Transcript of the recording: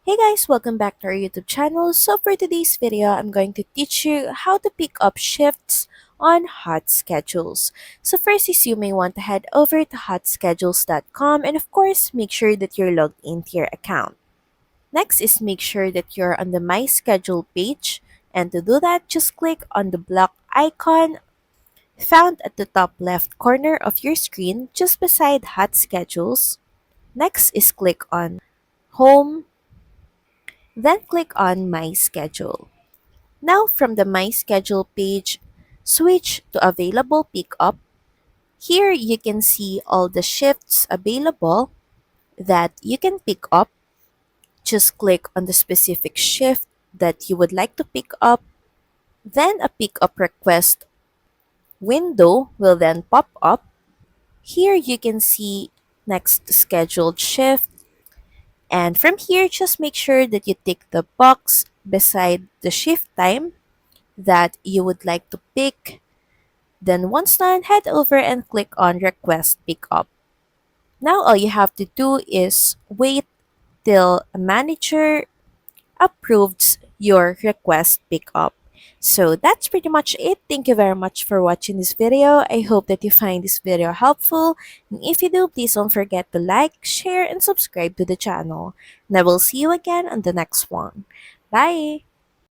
Hey guys, welcome back to our YouTube channel. So for today's video, I'm going to teach you how to pick up shifts on Hotschedules. So first is you may want to head over to hotschedules.com and of course, make sure that you're logged into your account. Next is make sure that you're on the My Schedule page, and to do that, just click on the block icon found at the top left corner of your screen just beside Hotschedules. Next is click on Home. Then click on My Schedule. Now from the My Schedule page, switch to Available Pickup. Here you can see all the shifts available that you can pick up. Just click on the specific shift that you would like to pick up. Then a pickup request window will then pop up. Here you can see next scheduled shift. And from here, just make sure that you tick the box beside the shift time that you would like to pick. Then once done, head over and click on Request Pickup. Now all you have to do is wait till a manager approves your request pickup. So that's pretty much it. Thank you very much for watching this video. I hope that you find this video helpful. And if you do, please don't forget to like, share, and subscribe to the channel. And I will see you again on the next one. Bye!